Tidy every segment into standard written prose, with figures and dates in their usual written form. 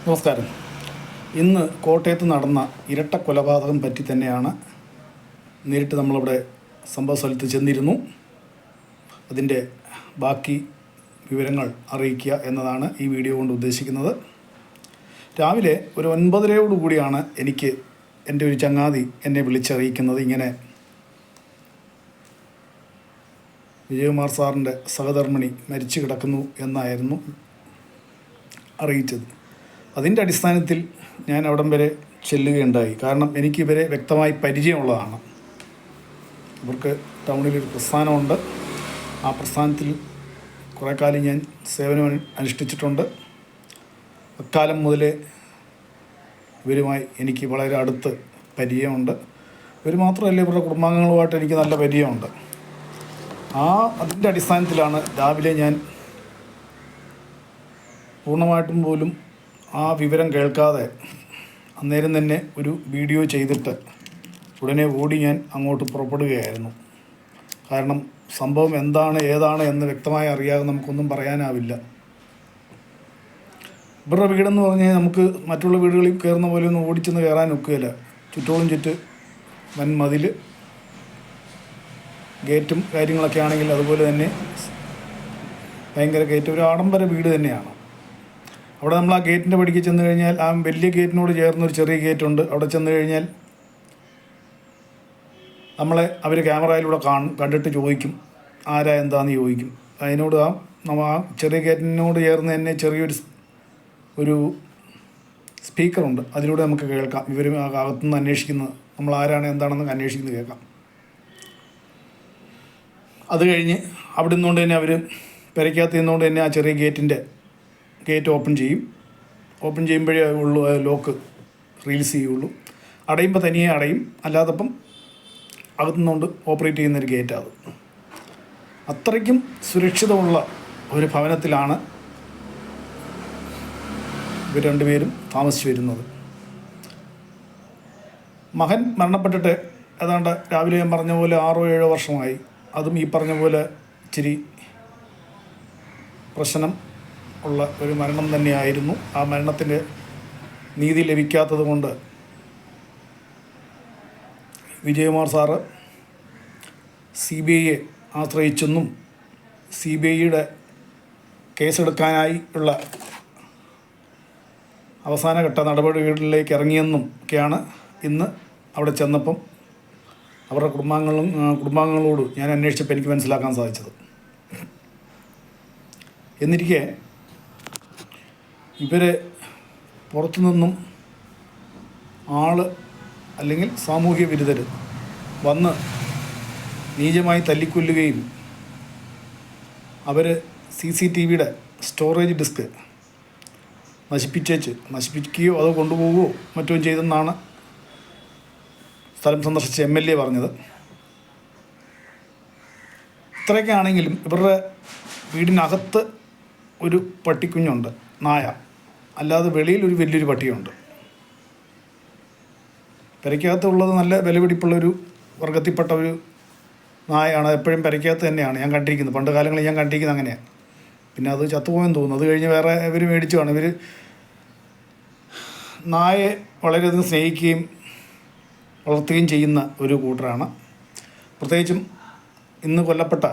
നമസ്കാരം. ഇന്ന് കോട്ടയത്ത് നടന്ന ഇരട്ട കൊലപാതകം പറ്റി തന്നെയാണ് നേരിട്ട് നമ്മളിവിടെ സംഭവ സ്ഥലത്ത് ചെന്നിരുന്നു. അതിൻ്റെ ബാക്കി വിവരങ്ങൾ അറിയിക്കുക എന്നതാണ് ഈ വീഡിയോ കൊണ്ട് ഉദ്ദേശിക്കുന്നത്. രാവിലെ ഒരു 9:30 എനിക്ക് എൻ്റെ ഒരു ചങ്ങാതി എന്നെ വിളിച്ചറിയിക്കുന്നത് ഇങ്ങനെ വിജയകുമാർ സാറിൻ്റെ സഹധർമ്മിണി മരിച്ചു കിടക്കുന്നു എന്നായിരുന്നു അറിയിച്ചത്. അതിൻ്റെ അടിസ്ഥാനത്തിൽ ഞാൻ അവിടം വരെ ചെല്ലുകയുണ്ടായി. കാരണം എനിക്ക് ഇവരെ വ്യക്തമായി പരിചയമുള്ളതാണ്. ഇവർക്ക് ടൗണിലൊരു പ്രസ്ഥാനമുണ്ട്. ആ പ്രസ്ഥാനത്തിൽ കുറേ കാലം ഞാൻ സേവനം അനുഷ്ഠിച്ചിട്ടുണ്ട്. അക്കാലം മുതലേ ഇവരുമായി എനിക്ക് വളരെ അടുത്ത് പരിചയമുണ്ട്. ഇവർ മാത്രമല്ല, ഇവരുടെ കുടുംബാംഗങ്ങളുമായിട്ട് എനിക്ക് നല്ല പരിചയമുണ്ട്. അതിൻ്റെ അടിസ്ഥാനത്തിലാണ് രാവിലെ ഞാൻ പൂർണ്ണമായിട്ടും പോലും ആ വിവരം കേൾക്കാതെ അന്നേരം തന്നെ ഒരു വീഡിയോ ചെയ്തിട്ട് ഉടനെ ഓടി ഞാൻ അങ്ങോട്ട് പുറപ്പെടുകയായിരുന്നു. കാരണം സംഭവം എന്താണ് ഏതാണ് എന്ന് വ്യക്തമായി അറിയാതെ നമുക്കൊന്നും പറയാനാവില്ല. ഇവരുടെ വീടെന്ന് പറഞ്ഞാൽ നമുക്ക് മറ്റുള്ള വീടുകളിൽ കയറുന്ന പോലെ ഒന്നും ഓടിച്ചെന്ന് കയറാൻ ഒക്കുകയില്ല. ചുറ്റോളം ചുറ്റ് വൻമതിൽ, ഗേറ്റും കാര്യങ്ങളൊക്കെ ആണെങ്കിൽ അതുപോലെ തന്നെ ഭയങ്കര ഗേറ്റ്, ഒരു ആഡംബര വീട് തന്നെയാണ്. അവിടെ നമ്മൾ ആ ഗേറ്റിൻ്റെ പടിക്ക് ചെന്ന് കഴിഞ്ഞാൽ ആ വലിയ ഗേറ്റിനോട് ചേർന്നൊരു ചെറിയ ഗേറ്റുണ്ട്. അവിടെ ചെന്ന് കഴിഞ്ഞാൽ നമ്മളെ അവർ ക്യാമറയിലൂടെ കണ്ടിട്ട് ചോദിക്കും ആരാ എന്താണെന്ന് ചോദിക്കും. അതിനോട് നമ്മൾ ആ ചെറിയ ഗേറ്റിനോട് ചേർന്ന് തന്നെ ചെറിയൊരു സ്പീക്കറുണ്ട്. അതിലൂടെ നമുക്ക് കേൾക്കാം ഇവർ അകത്തുനിന്ന് അന്വേഷിക്കുന്നത്, നമ്മൾ ആരാണ് എന്താണെന്ന് അന്വേഷിക്കുന്നത് കേൾക്കാം. അത് കഴിഞ്ഞ് അവിടെ നിന്നുകൊണ്ട് തന്നെ അവർ പെരയ്ക്കകത്ത് നിന്നുകൊണ്ട് തന്നെ ആ ചെറിയ ഗേറ്റ് ഓപ്പൺ ചെയ്യും. ഓപ്പൺ ചെയ്യുമ്പോഴേ ഉള്ളൂ ലോക്ക് റിലീസ് ചെയ്യുള്ളൂ. അടയുമ്പോൾ തനിയെ അടയും, അല്ലാതപ്പം അകത്തുനിന്നുകൊണ്ട് ഓപ്പറേറ്റ് ചെയ്യുന്നൊരു ഗേറ്റാണ് അത്. അത്രയ്ക്കും സുരക്ഷിതമുള്ള ഒരു ഭവനത്തിലാണ് ഇവർ രണ്ടുപേരും താമസിച്ചു വരുന്നത്. മകൻ മരണപ്പെട്ടിട്ട് ഏതാണ്ട് രാവിലെ ഞാൻ പറഞ്ഞ പോലെ 6-7 വർഷമായി. അതും ഈ പറഞ്ഞ പോലെ ഇച്ചിരി പ്രശ്നം ഉള്ള ഒരു മരണം തന്നെയായിരുന്നു. ആ മരണത്തിന് നീതി ലഭിക്കാത്തത് കൊണ്ട് വിജയകുമാർ സാറ് CBIയെ ആശ്രയിച്ചെന്നും CBIയുടെ കേസെടുക്കാനായി ഉള്ള അവസാനഘട്ട നടപടികളിലേക്ക് ഇറങ്ങിയെന്നും ഒക്കെയാണ് ഇന്ന് അവിടെ ചെന്നപ്പം അവരുടെ കുടുംബാംഗങ്ങളോട് ഞാൻ അന്വേഷിച്ചപ്പോൾ എനിക്ക് മനസ്സിലാക്കാൻ സാധിച്ചത്. എന്നിരിക്കെ ഇവരെ പുറത്തുനിന്നും അല്ലെങ്കിൽ സാമൂഹ്യ വിരുദ്ധർ വന്ന് നീചമായി തല്ലിക്കൊല്ലുകയും അവർ CCTVയുടെ സ്റ്റോറേജ് ഡിസ്ക് നശിപ്പിക്കുകയോ അതോ കൊണ്ടുപോവുകയോ മറ്റോ ചെയ്തെന്നാണ് സ്ഥലം സന്ദർശിച്ച MLA പറഞ്ഞത്. ഇത്രയൊക്കെ ആണെങ്കിലും ഇവരുടെ വീടിനകത്ത് ഒരു പട്ടിക്കുഞ്ഞുണ്ട്, നായ. അല്ലാതെ വെളിയിൽ ഒരു വലിയൊരു പട്ടിയുണ്ട്. പെരയ്ക്കകത്തുള്ളത് നല്ല വിലപിടിപ്പുള്ളൊരു വർഗത്തിൽപ്പെട്ട ഒരു നായയാണ്. എപ്പോഴും പെരയ്ക്കകത്ത് തന്നെയാണ് ഞാൻ കണ്ടിരിക്കുന്നത്. പണ്ട് കാലങ്ങളിൽ ഞാൻ കണ്ടിരിക്കുന്നത് അങ്ങനെയാണ്. പിന്നെ അത് ചത്തുപോയെന്ന് തോന്നുന്നു. അത് കഴിഞ്ഞ് വേറെ ഇവർ മേടിച്ചു കാണും. ഇവർ നായയെ വളരെയധികം സ്നേഹിക്കുകയും വളർത്തുകയും ചെയ്യുന്ന ഒരു കൂട്ടരാണ്. പ്രത്യേകിച്ചും ഇന്ന് കൊല്ലപ്പെട്ട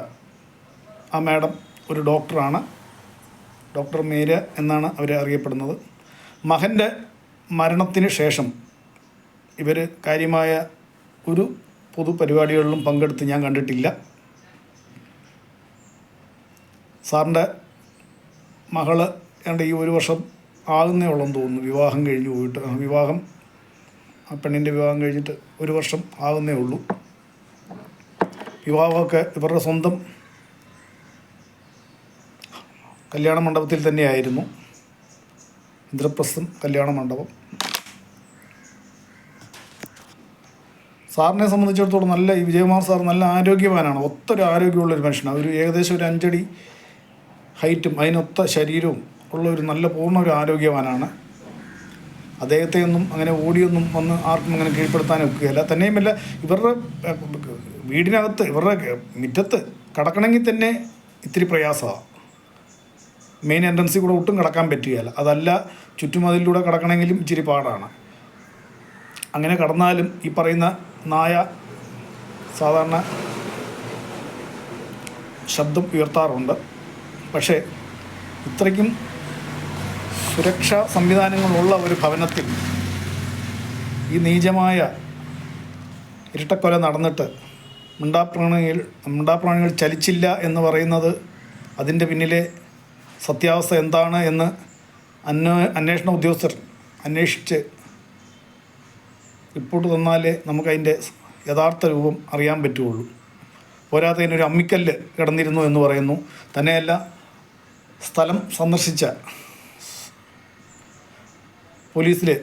ആ മാഡം ഒരു ഡോക്ടറാണ്. ഡോക്ടർ മേര എന്നാണ് അവർ അറിയപ്പെടുന്നത്. മകൻ്റെ മരണത്തിന് ശേഷം ഇവർ കാര്യമായ ഒരു പൊതുപരിപാടികളിലും പങ്കെടുത്ത് ഞാൻ കണ്ടിട്ടില്ല. സാറിൻ്റെ മകള് ഈ 1 വർഷം ആകുന്നേ ഉള്ളെന്ന് തോന്നുന്നു വിവാഹം കഴിഞ്ഞ് പോയിട്ട്. ആ പെണ്ണിൻ്റെ വിവാഹം കഴിഞ്ഞിട്ട് 1 വർഷം ആകുന്നേ ഉള്ളൂ. വിവാഹമൊക്കെ ഇവരുടെ സ്വന്തം കല്യാണ മണ്ഡപത്തിൽ തന്നെയായിരുന്നു. ഇന്ദ്രപ്രസ്ഥം കല്യാണ മണ്ഡപം. സാറിനെ സംബന്ധിച്ചിടത്തോളം വിജയകുമാർ സാർ നല്ല ആരോഗ്യവാനാണ്. ഒത്തൊരു ആരോഗ്യമുള്ളൊരു മനുഷ്യനാണ്. ഏകദേശം ഒരു 5 അടി ഹൈറ്റും അതിനൊത്ത ശരീരവും ഉള്ള ഒരു നല്ല പൂർണ്ണ ഒരു ആരോഗ്യവാനാണ്. അദ്ദേഹത്തെ ഒന്നും അങ്ങനെ ഓടിയൊന്നും വന്ന് ആർക്കും അങ്ങനെ കീഴ്പ്പെടുത്താനൊക്കുകയല്ല. തന്നെയുമല്ല, ഇവരുടെ വീടിനകത്ത് ഇവരുടെ മുറ്റത്ത് കടക്കണമെങ്കിൽ തന്നെ ഇത്തിരി പ്രയാസമാണ്. മെയിൻ എൻട്രൻസിൽ കൂടെ ഒട്ടും കടക്കാൻ പറ്റുകയില്ല. അതല്ല ചുറ്റുമതിലൂടെ കടക്കണമെങ്കിലും ഇച്ചിരി പാടാണ്. അങ്ങനെ കടന്നാലും ഈ പറയുന്ന നായ സാധാരണ ശബ്ദം ഉയർത്താറുണ്ട്. പക്ഷേ ഇത്രയ്ക്കും സുരക്ഷാ സംവിധാനങ്ങളുള്ള ഒരു ഭവനത്തിൽ ഈ നീചമായ ഇരട്ടക്കൊല നടന്നിട്ട് മിണ്ടാപ്രാണികൾ ചലിച്ചില്ല എന്ന് പറയുന്നത് അതിൻ്റെ പിന്നിലെ സത്യാവസ്ഥ എന്താണ് എന്ന് അന്വേഷണ ഉദ്യോഗസ്ഥർ അന്വേഷിച്ച് റിപ്പോർട്ട് തന്നാലേ നമുക്കതിൻ്റെ യഥാർത്ഥ രൂപം അറിയാൻ പറ്റുകയുള്ളൂ. പോരാത്തതിനൊരു അമ്മിക്കല്ല് കിടന്നിരുന്നു എന്ന് പറയുന്നു. തന്നെയല്ല, സ്ഥലം സന്ദർശിച്ച പോലീസിലെ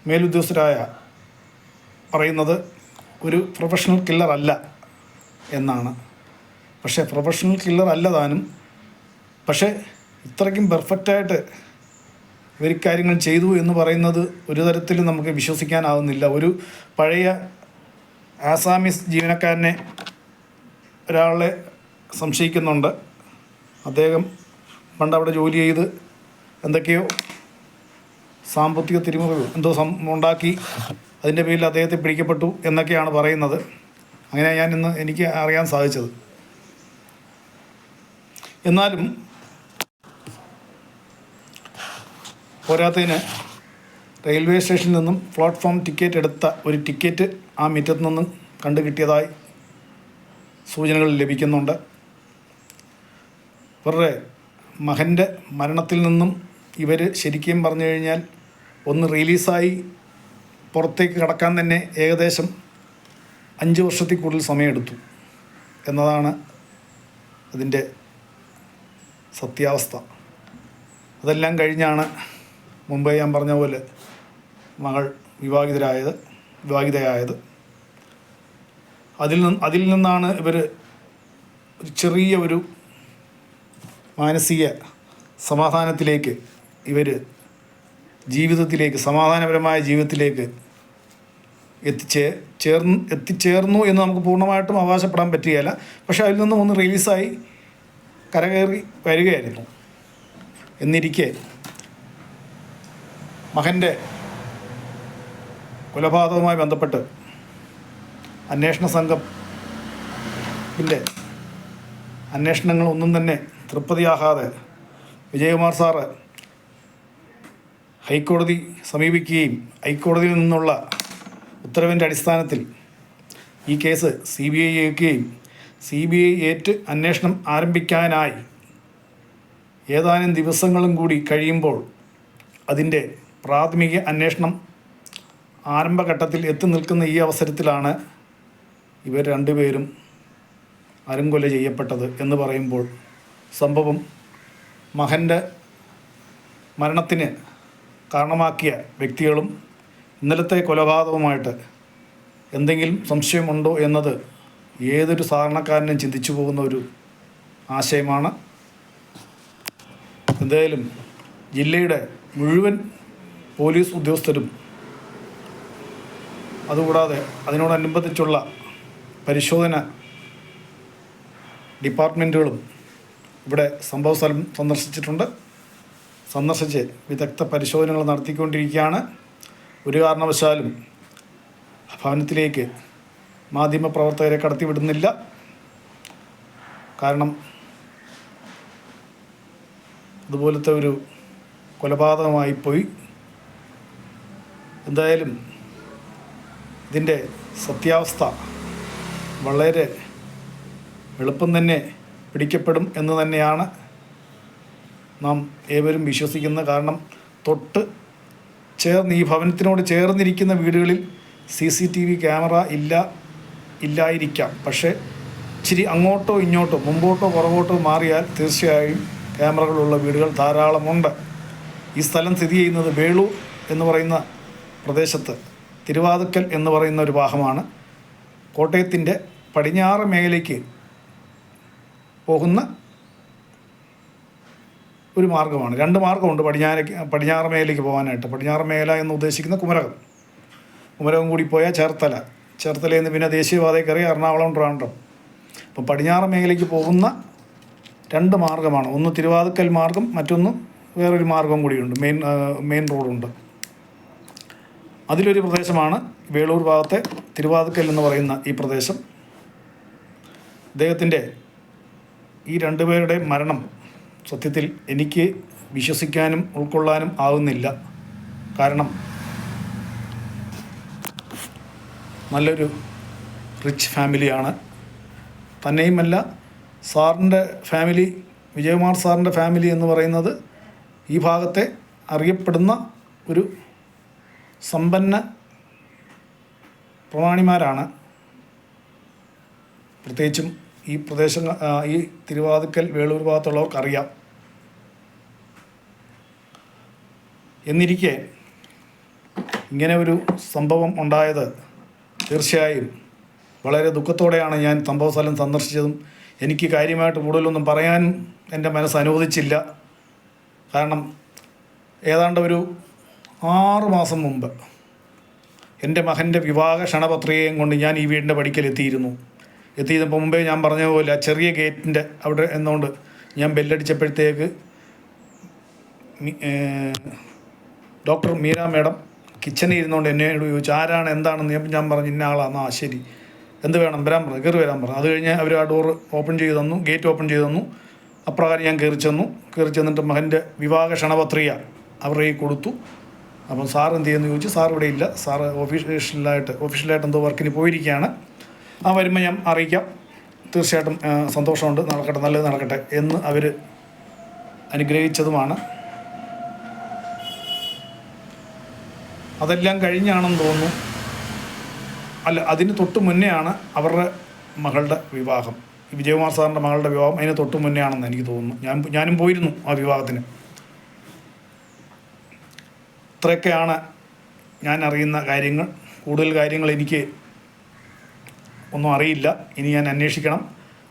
മേലുദ്യോഗസ്ഥരായ പറയുന്നത് ഒരു പ്രൊഫഷണൽ കില്ലർ അല്ല എന്നാണ്. പക്ഷേ പ്രൊഫഷണൽ കില്ലർ അല്ല താനും. പക്ഷേ ഇത്രയ്ക്കും പെർഫെക്റ്റായിട്ട് ഇവർ കാര്യങ്ങൾ ചെയ്തു എന്ന് പറയുന്നത് ഒരു തരത്തിലും നമുക്ക് വിശ്വസിക്കാനാവുന്നില്ല. ഒരു പഴയ ആസാമീസ് ജീവനക്കാരനെ ഒരാളെ സംശയിക്കുന്നുണ്ട്. അദ്ദേഹം പണ്ട് അവിടെ ജോലി ചെയ്ത് എന്തൊക്കെയോ സാമ്പത്തിക തിരിമറികൾ എന്തോ ഉണ്ടാക്കി, അതിൻ്റെ പേരിൽ അദ്ദേഹത്തെ പിടിക്കപ്പെട്ടു എന്നൊക്കെയാണ് പറയുന്നത്. അങ്ങനെ എനിക്ക് അറിയാൻ സാധിച്ചത്. എന്നാലും പോരാത്തതിന് റെയിൽവേ സ്റ്റേഷനിൽ നിന്നും പ്ലാറ്റ്ഫോം ടിക്കറ്റ് എടുത്ത ഒരു ടിക്കറ്റ് ആ മുറ്റത്ത് നിന്നും കണ്ടു കിട്ടിയതായി സൂചനകൾ ലഭിക്കുന്നുണ്ട്. ഇവരുടെ മകൻ്റെ മരണത്തിൽ നിന്നും ഇവർ ശരിക്കും പറഞ്ഞു കഴിഞ്ഞാൽ ഒന്ന് റിലീസായി പുറത്തേക്ക് കടക്കാൻ തന്നെ ഏകദേശം 5 വർഷത്തിൽ കൂടുതൽ സമയമെടുത്തു എന്നതാണ് അതിൻ്റെ സത്യാവസ്ഥ. അതെല്ലാം കഴിഞ്ഞാണ് മുമ്പേ ഞാൻ പറഞ്ഞ പോലെ മകൾ വിവാഹിതയായത്. അതിൽ നിന്നാണ് ഇവർ ഒരു ചെറിയ ഒരു മാനസിക സമാധാനത്തിലേക്ക് സമാധാനപരമായ ജീവിതത്തിലേക്ക് എത്തിച്ചേർന്നു എന്ന് നമുക്ക് പൂർണ്ണമായിട്ടും അവകാശപ്പെടാൻ പറ്റുകയില്ല. പക്ഷേ അതിൽ നിന്നും ഒന്ന് റിലീസായി കരകയറി വരികയായിരുന്നു. എന്നിരിക്കെ മകൻ്റെ കൊലപാതകവുമായി ബന്ധപ്പെട്ട് അന്വേഷണ സംഘത്തിൻ്റെ അന്വേഷണങ്ങളൊന്നും തന്നെ തൃപ്തിയാകാതെ വിജയകുമാർ സാറ് ഹൈക്കോടതി സമീപിക്കുകയും ഹൈക്കോടതിയിൽ നിന്നുള്ള ഉത്തരവിൻ്റെ അടിസ്ഥാനത്തിൽ ഈ കേസ് CBI ഏൽക്കുകയും CBI ഏറ്റ് അന്വേഷണം ആരംഭിക്കാനായി ഏതാനും ദിവസങ്ങളും കൂടി കഴിയുമ്പോൾ അതിൻ്റെ പ്രാഥമിക അന്വേഷണം ആരംഭഘട്ടത്തിൽ എത്തി നിൽക്കുന്ന ഈ അവസരത്തിലാണ് ഇവർ രണ്ടുപേരും അരുംകൊല ചെയ്യപ്പെട്ടത് എന്ന് പറയുമ്പോൾ സംഭവം മകൻ്റെ മരണത്തിന് കാരണമാക്കിയ വ്യക്തികളും ഇന്നലത്തെ കൊലപാതകവുമായിട്ട് എന്തെങ്കിലും സംശയമുണ്ടോ എന്നത് ഏതൊരു സാധാരണക്കാരനും ചിന്തിച്ചു പോകുന്ന ഒരു ആശയമാണ്. എന്തായാലും ജില്ലയുടെ മുഴുവൻ പോലീസ് ഉദ്യോഗസ്ഥരും അതുകൂടാതെ അതിനോടനുബന്ധിച്ചുള്ള പരിശോധന ഡിപ്പാർട്ട്മെൻറ്റുകളും ഇവിടെ സംഭവസ്ഥലം സന്ദർശിച്ച് വിദഗ്ധ പരിശോധനകൾ നടത്തിക്കൊണ്ടിരിക്കുകയാണ്. ഒരു കാരണവശാലും ഭവനത്തിലേക്ക് മാധ്യമപ്രവർത്തകരെ കടത്തിവിടുന്നില്ല. കാരണം അതുപോലത്തെ ഒരു കൊലപാതകമായിപ്പോയി. എന്തായാലും ഇതിൻ്റെ സത്യാവസ്ഥ വളരെ എളുപ്പം തന്നെ പിടിക്കപ്പെടും എന്ന് തന്നെയാണ് നാം ഏവരും വിശ്വസിക്കുന്നത്. കാരണം ഈ ഭവനത്തിനോട് ചേർന്നിരിക്കുന്ന വീടുകളിൽ CCTV ക്യാമറ ഇല്ലായിരിക്കാം. പക്ഷേ ഇച്ചിരി അങ്ങോട്ടോ ഇങ്ങോട്ടോ മുമ്പോട്ടോ പുറകോട്ടോ മാറിയാൽ തീർച്ചയായും ക്യാമറകളുള്ള വീടുകൾ ധാരാളമുണ്ട്. ഈ സ്ഥലം സ്ഥിതി ചെയ്യുന്നത് വേളൂർ എന്ന് പറയുന്ന പ്രദേശത്ത് തിരുവാതുക്കൽ എന്ന് പറയുന്ന ഒരു ഭാഗമാണ്. കോട്ടയത്തിൻ്റെ പടിഞ്ഞാറ് മേഖലയ്ക്ക് പോകുന്ന ഒരു മാർഗ്ഗമാണ്. 2 മാർഗ്ഗമുണ്ട് പടിഞ്ഞാറ് മേഖലയ്ക്ക് പോകാനായിട്ട്. പടിഞ്ഞാറ് മേഖല എന്ന് ഉദ്ദേശിക്കുന്ന കുമരകം കൂടി പോയാൽ ചേർത്തലയിൽ നിന്ന് പിന്നെ ദേശീയപാതയിൽ കയറി എറണാകുളം ട്രിവാൻഡ്രം. അപ്പം പടിഞ്ഞാറ് മേഖലയ്ക്ക് പോകുന്ന രണ്ട് മാർഗ്ഗമാണ്. ഒന്ന് തിരുവാതുക്കൽ മാർഗ്ഗം, മറ്റൊന്ന് വേറൊരു മാർഗ്ഗം കൂടിയുണ്ട്, മെയിൻ റോഡുണ്ട്. അതിലൊരു പ്രദേശമാണ് വേളൂർ ഭാഗത്തെ തിരുവാതുക്കൽ എന്ന് പറയുന്ന ഈ പ്രദേശം. അദ്ദേഹത്തിൻ്റെ ഈ രണ്ടുപേരുടെ മരണം സത്യത്തിൽ എനിക്ക് വിശ്വസിക്കാനും ഉൾക്കൊള്ളാനും ആവുന്നില്ല. കാരണം നല്ലൊരു റിച്ച് ഫാമിലിയാണ്. തന്നെയുമല്ല, സാറിൻ്റെ ഫാമിലി, വിജയകുമാർ സാറിൻ്റെ ഫാമിലി എന്ന് പറയുന്നത് ഈ ഭാഗത്തെ അറിയപ്പെടുന്ന ഒരു സമ്പന്ന പ്രമാണിമാരാണ്. പ്രത്യേകിച്ചും ഈ പ്രദേശങ്ങൾ, ഈ തിരുവാതുക്കൽ വേളൂർ ഭാഗത്തുള്ളവർക്കറിയാം. എന്നിരിക്കെ ഇങ്ങനെ ഒരു സംഭവം ഉണ്ടായത് തീർച്ചയായും വളരെ ദുഃഖത്തോടെയാണ് ഞാൻ സംഭവസ്ഥലം സന്ദർശിച്ചതും. എനിക്ക് കാര്യമായിട്ട് കൂടുതലൊന്നും പറയാനും എൻ്റെ മനസ്സ് അനുവദിച്ചില്ല. കാരണം ഏതാണ്ട് ഒരു 6 മാസം മുമ്പ് എൻ്റെ മകൻ്റെ വിവാഹ ക്ഷണപത്രികയും കൊണ്ട് ഞാൻ ഈ വീടിൻ്റെ പടിക്കൽ എത്തിയപ്പോൾ മുമ്പേ ഞാൻ പറഞ്ഞ പോലെ ആ ചെറിയ ഗേറ്റിൻ്റെ അവിടെ എന്നുകൊണ്ട് ഞാൻ ബെല്ലടിച്ചപ്പോഴത്തേക്ക് ഡോക്ടർ മീര മേഡം കിച്ചണിൽ ഇരുന്നുകൊണ്ട് എന്നോട് ചോദിച്ചു ആരാണ് എന്താണെന്ന്. ഞാൻ പറഞ്ഞു ഇന്ന ആളാണ്. ആ ശരി, എന്ത് വേണം, വരാൻ പറഞ്ഞു, കയറി വരാൻ പറഞ്ഞു. അത് കഴിഞ്ഞ് അവർ ആ ഡോറ് ഓപ്പൺ ചെയ്ത് തന്നു, ഗേറ്റ് ഓപ്പൺ ചെയ്ത് തന്നു. അപ്രകാരം ഞാൻ കയറി ചെന്നിട്ട് മകൻ്റെ വിവാഹ ക്ഷണപത്രിക അവരുടെ കയ്യിൽ കൊടുത്തു. അപ്പം സാർ എന്ത് ചെയ്യുമെന്ന് ചോദിച്ചു. സാർ ഇവിടെ ഇല്ല, സാറ് ഓഫീഷ്യലായിട്ട് എന്തോ വർക്കിന് പോയിരിക്കുകയാണ്. ആ വരുമ്പോൾ ഞാൻ അറിയിക്കാം. തീർച്ചയായിട്ടും സന്തോഷമുണ്ട്, നടക്കട്ടെ, നല്ലത് നടക്കട്ടെ എന്ന് അവർ അനുഗ്രഹിച്ചതുമാണ്. അതെല്ലാം കഴിഞ്ഞാണെന്ന് തോന്നുന്നു. അല്ല, അതിന് തൊട്ട് മുന്നെയാണ് അവരുടെ മകളുടെ വിവാഹം, ഈ വിജയകുമാർ സാറിൻ്റെ മകളുടെ വിവാഹം. അതിന് തൊട്ട് മുന്നേ ആണെന്ന് എനിക്ക് തോന്നുന്നു. ഞാനും പോയിരുന്നു ആ വിവാഹത്തിന്. ഇത്രയൊക്കെയാണ് ഞാൻ അറിയുന്ന കാര്യങ്ങൾ. കൂടുതൽ കാര്യങ്ങൾ എനിക്ക് ഒന്നും അറിയില്ല. ഇനി ഞാൻ അന്വേഷിക്കണം.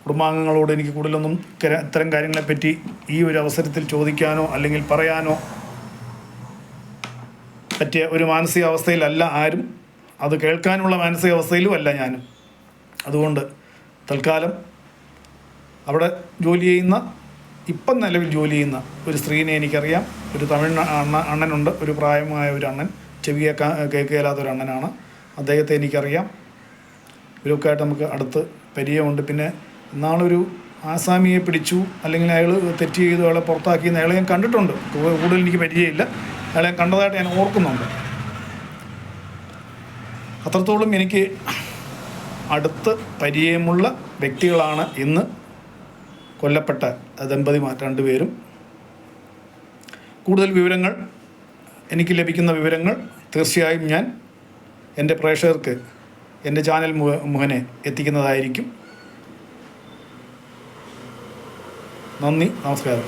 കുടുംബാംഗങ്ങളോട് എനിക്ക് കൂടുതലൊന്നും ഇത്തരം കാര്യങ്ങളെപ്പറ്റി ഈ ഒരു അവസരത്തിൽ ചോദിക്കാനോ അല്ലെങ്കിൽ പറയാനോ പറ്റിയ ഒരു മാനസികാവസ്ഥയിലല്ല ആരും. അത് കേൾക്കാനുള്ള മാനസികാവസ്ഥയിലും അല്ല ഞാനും. അതുകൊണ്ട് തൽക്കാലം അവിടെ ഇപ്പം നിലവിൽ ജോലി ചെയ്യുന്ന ഒരു സ്ത്രീനെ എനിക്കറിയാം. ഒരു തമിഴ് അണ്ണനുണ്ട്, ഒരു പ്രായമായ ഒരു അണ്ണൻ, ചെവി കേൾക്കുകയില്ലാത്ത ഒരു അണ്ണനാണ്. അദ്ദേഹത്തെ എനിക്കറിയാം. ഇവരൊക്കെ ആയിട്ട് നമുക്ക് അടുത്ത് പരിചയമുണ്ട്. പിന്നെ ഇന്നാളൊരു ആസാമിയെ പിടിച്ചു, അല്ലെങ്കിൽ അയാൾ തെറ്റ് ചെയ്തു അയാളെ പുറത്താക്കിയെന്ന് അയാളെ ഞാൻ കണ്ടിട്ടുണ്ട്. കൂടുതൽ എനിക്ക് പരിചയമില്ല. അയാളെ കണ്ടതായിട്ട് ഞാൻ ഓർക്കുന്നുണ്ട്. അത്രത്തോളം എനിക്ക് അടുത്ത് പരിചയമുള്ള വ്യക്തികളാണ് ഇന്ന് കൊല്ലപ്പെട്ട ദമ്പതിമാർ രണ്ടുപേരും. കൂടുതൽ വിവരങ്ങൾ, എനിക്ക് ലഭിക്കുന്ന വിവരങ്ങൾ തീർച്ചയായും ഞാൻ എൻ്റെ പ്രേക്ഷകർക്ക് എൻ്റെ ചാനൽ മുഖേന എത്തിക്കുന്നതായിരിക്കും. നന്ദി, നമസ്കാരം.